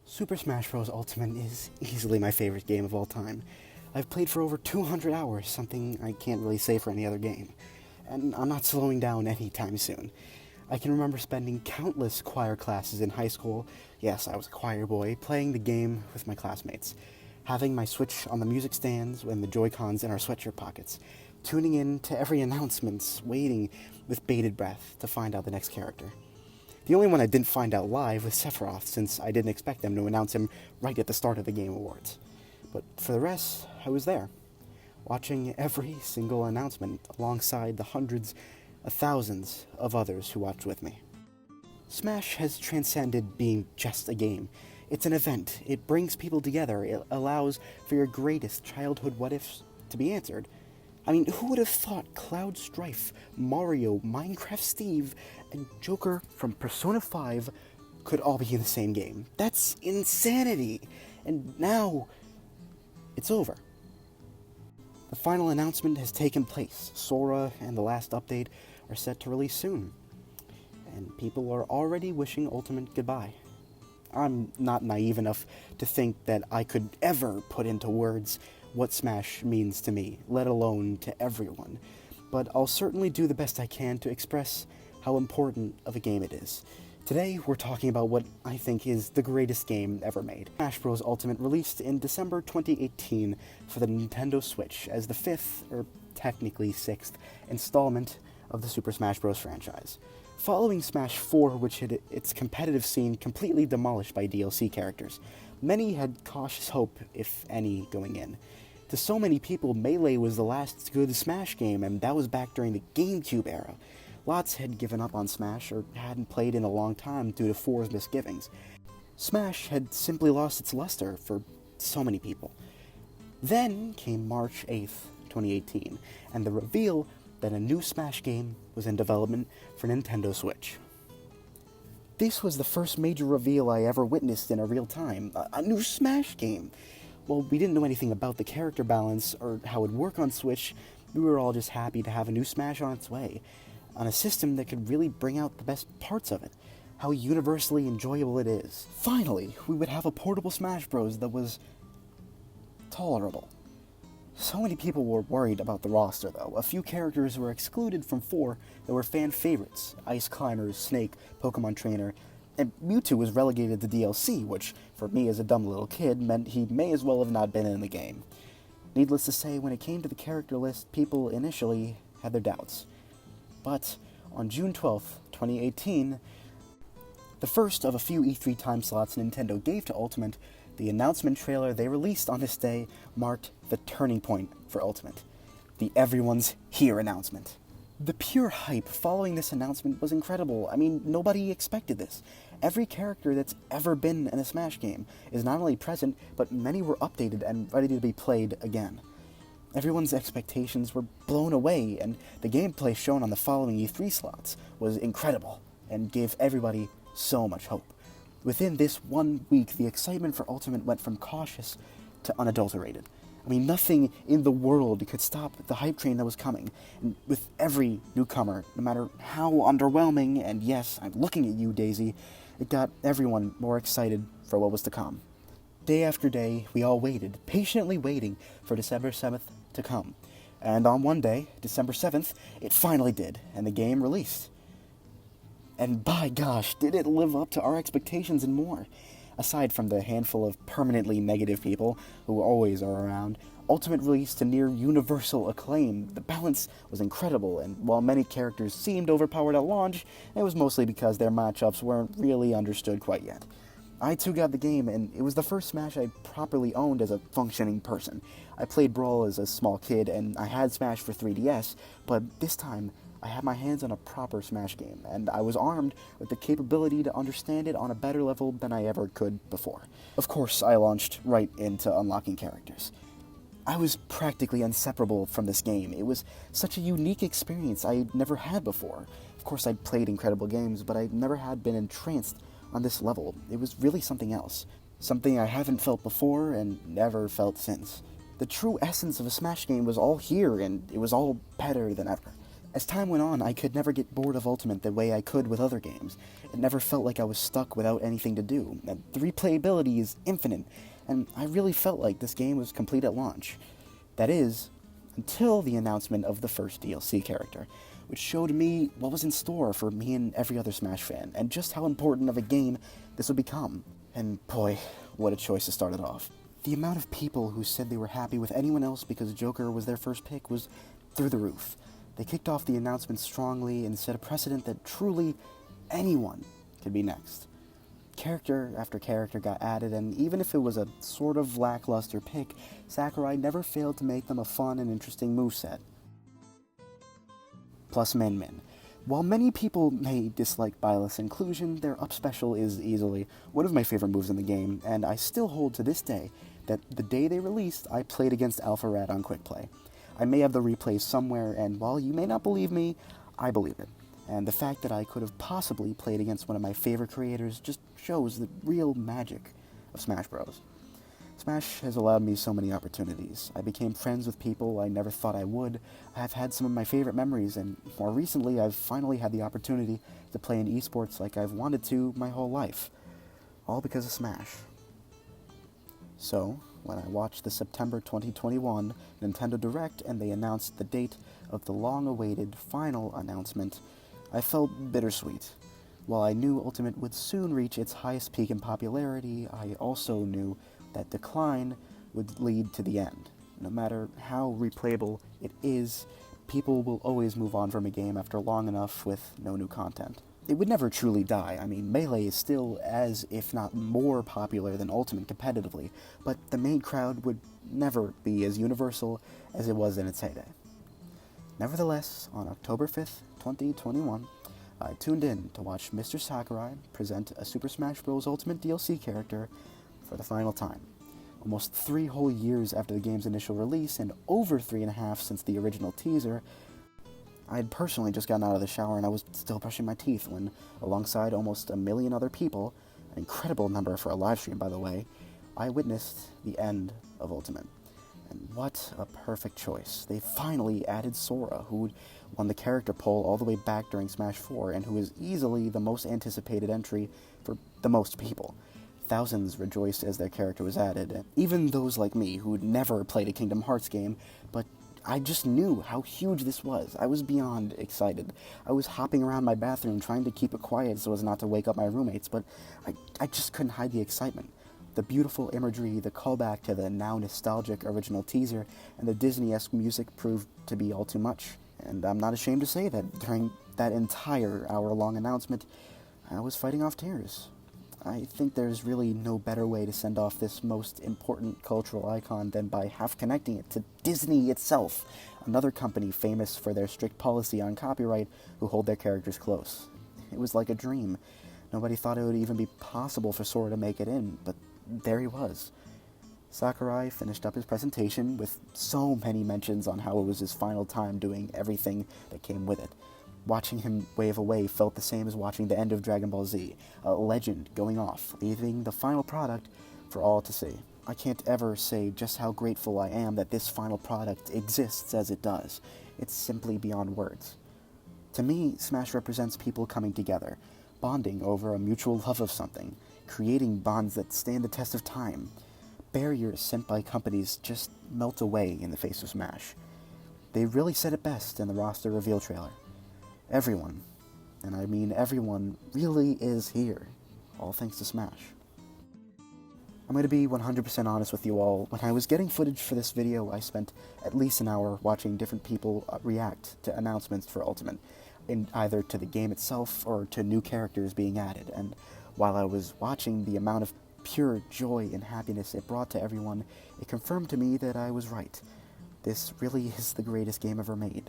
Super Smash Bros. Ultimate is easily my favorite game of all time. I've played for over 200 hours, something I can't really say for any other game. And I'm not slowing down anytime soon. I can remember spending countless choir classes in high school, yes, I was a choir boy, playing the game with my classmates, having my Switch on the music stands and the Joy-Cons in our sweatshirt pockets, tuning in to every announcement, waiting with bated breath to find out the next character. The only one I didn't find out live was Sephiroth, since I didn't expect them to announce him right at the start of the Game Awards. But for the rest, I was there, watching every single announcement alongside the hundreds of thousands of others who watched with me. Smash has transcended being just a game. It's an event. It brings people together. It allows for your greatest childhood what-ifs to be answered. I mean, who would have thought Cloud Strife, Mario, Minecraft Steve, and Joker from Persona 5 could all be in the same game? That's insanity! And now, it's over. The final announcement has taken place. Sora and the last update are set to release soon. And people are already wishing Ultimate goodbye. I'm not naive enough to think that I could ever put into words what Smash means to me, let alone to everyone. But I'll certainly do the best I can to express how important of a game it is. Today, we're talking about what I think is the greatest game ever made. Smash Bros. Ultimate released in December 2018 for the Nintendo Switch as the fifth, or technically sixth, installment of the Super Smash Bros. Franchise. Following Smash 4, which had its competitive scene completely demolished by DLC characters, many had cautious hope, if any, going in. To so many people, Melee was the last good Smash game, and that was back during the GameCube era. Lots had given up on Smash, or hadn't played in a long time due to 4's misgivings. Smash had simply lost its luster for so many people. Then came March 8th, 2018, and the reveal that a new Smash game was in development for Nintendo Switch. This was the first major reveal I ever witnessed in a real time, a new Smash game. Well, we didn't know anything about the character balance or how it would work on Switch. We were all just happy to have a new Smash on its way, on a system that could really bring out the best parts of it, how universally enjoyable it is. Finally, we would have a portable Smash Bros. That was tolerable. So many people were worried about the roster, though. A few characters were excluded from 4 that were fan favorites: Ice Climbers, Snake, Pokemon Trainer, and Mewtwo was relegated to DLC, which, for me as a dumb little kid, meant he may as well have not been in the game. Needless to say, when it came to the character list, people initially had their doubts. But on June 12th, 2018, the first of a few E3 time slots Nintendo gave to Ultimate, the announcement trailer they released on this day marked the turning point for Ultimate. The Everyone's Here announcement. The pure hype following this announcement was incredible. I mean, nobody expected this. Every character that's ever been in a Smash game is not only present, but many were updated and ready to be played again. Everyone's expectations were blown away, and the gameplay shown on the following E3 slots was incredible and gave everybody so much hope. Within this 1 week, the excitement for Ultimate went from cautious to unadulterated. I mean, nothing in the world could stop the hype train that was coming. And with every newcomer, no matter how underwhelming, and yes, I'm looking at you, Daisy, it got everyone more excited for what was to come. Day after day, we all waited, patiently waiting for December 7th to come. And on one day, December 7th, it finally did, and the game released. And by gosh, did it live up to our expectations and more. Aside from the handful of permanently negative people who always are around, Ultimate released to near universal acclaim. The balance was incredible, and while many characters seemed overpowered at launch, it was mostly because their matchups weren't really understood quite yet. I too got the game, and it was the first Smash I properly owned as a functioning person. I played Brawl as a small kid, and I had Smash for 3DS, but this time, I had my hands on a proper Smash game, and I was armed with the capability to understand it on a better level than I ever could before. Of course, I launched right into unlocking characters. I was practically inseparable from this game. It was such a unique experience I never had before. Of course, I'd played incredible games, but I never had been entranced on this level. It was really something else. Something I haven't felt before and never felt since. The true essence of a Smash game was all here, and it was all better than ever. As time went on, I could never get bored of Ultimate the way I could with other games. It never felt like I was stuck without anything to do. The replayability is infinite, and I really felt like this game was complete at launch. That is, until the announcement of the first DLC character, which showed me what was in store for me and every other Smash fan, and just how important of a game this would become. And boy, what a choice to start it off. The amount of people who said they were happy with anyone else because Joker was their first pick was through the roof. They kicked off the announcement strongly and set a precedent that truly anyone could be next. Character after character got added, and even if it was a sort of lackluster pick, Sakurai never failed to make them a fun and interesting moveset. Plus Min Min. While many people may dislike Byleth's inclusion, their up special is easily one of my favorite moves in the game, and I still hold to this day that the day they released, I played against Alpha Rat on Quick Play. I may have the replays somewhere, and while you may not believe me, I believe it. And the fact that I could have possibly played against one of my favorite creators just shows the real magic of Smash Bros. Smash has allowed me so many opportunities. I became friends with people I never thought I would. I've had some of my favorite memories, and more recently I've finally had the opportunity to play in esports like I've wanted to my whole life. All because of Smash. So, when I watched the September 2021 Nintendo Direct and they announced the date of the long-awaited final announcement, I felt bittersweet. While I knew Ultimate would soon reach its highest peak in popularity, I also knew that decline would lead to the end. No matter how replayable it is, people will always move on from a game after long enough with no new content. It would never truly die. I mean, Melee is still as, if not more, popular than Ultimate competitively, but the main crowd would never be as universal as it was in its heyday. Nevertheless, on October 5th, 2021, I tuned in to watch Mr. Sakurai present a Super Smash Bros. Ultimate DLC character for the final time. Almost 3 whole years after the game's initial release, and over 3.5 since the original teaser, I had personally just gotten out of the shower and I was still brushing my teeth when, alongside almost 1 million other people, an incredible number for a live stream by the way, I witnessed the end of Ultimate. And what a perfect choice. They finally added Sora, who won the character poll all the way back during Smash 4, and who is easily the most anticipated entry for the most people. Thousands rejoiced as their character was added, even those like me who'd never played a Kingdom Hearts game, but I just knew how huge this was. I was beyond excited. I was hopping around my bathroom trying to keep it quiet so as not to wake up my roommates, but I just couldn't hide the excitement. The beautiful imagery, the callback to the now nostalgic original teaser, and the Disney-esque music proved to be all too much. And I'm not ashamed to say that during that entire hour-long announcement, I was fighting off tears. I think there's really no better way to send off this most important cultural icon than by half connecting it to Disney itself, another company famous for their strict policy on copyright who hold their characters close. It was like a dream. Nobody thought it would even be possible for Sora to make it in, but there he was. Sakurai finished up his presentation with so many mentions on how it was his final time doing everything that came with it. Watching him wave away felt the same as watching the end of Dragon Ball Z, a legend going off, leaving the final product for all to see. I can't ever say just how grateful I am that this final product exists as it does. It's simply beyond words. To me, Smash represents people coming together, bonding over a mutual love of something, creating bonds that stand the test of time. Barriers sent by companies just melt away in the face of Smash. They really said it best in the roster reveal trailer. Everyone, and I mean everyone, really is here, all thanks to Smash. I'm going to be 100% honest with you all. When I was getting footage for this video, I spent at least an hour watching different people react to announcements for Ultimate, in either to the game itself or to new characters being added, and while I was watching the amount of pure joy and happiness it brought to everyone, it confirmed to me that I was right. This really is the greatest game ever made.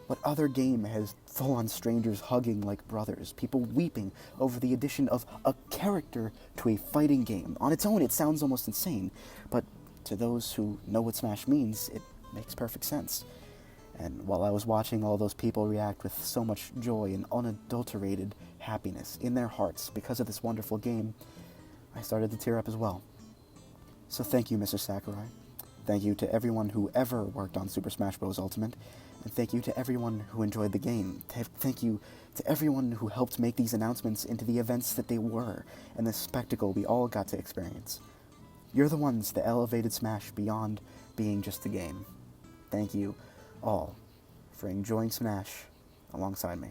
What other game has full-on strangers hugging like brothers, people weeping over the addition of a character to a fighting game? On its own, it sounds almost insane, but to those who know what Smash means, it makes perfect sense. And while I was watching all those people react with so much joy and unadulterated happiness in their hearts because of this wonderful game, I started to tear up as well. So thank you, Mr. Sakurai. Thank you to everyone who ever worked on Super Smash Bros. Ultimate, and thank you to everyone who enjoyed the game. Thank you to everyone who helped make these announcements into the events that they were, and the spectacle we all got to experience. You're the ones that elevated Smash beyond being just a game. Thank you all for enjoying Smash alongside me.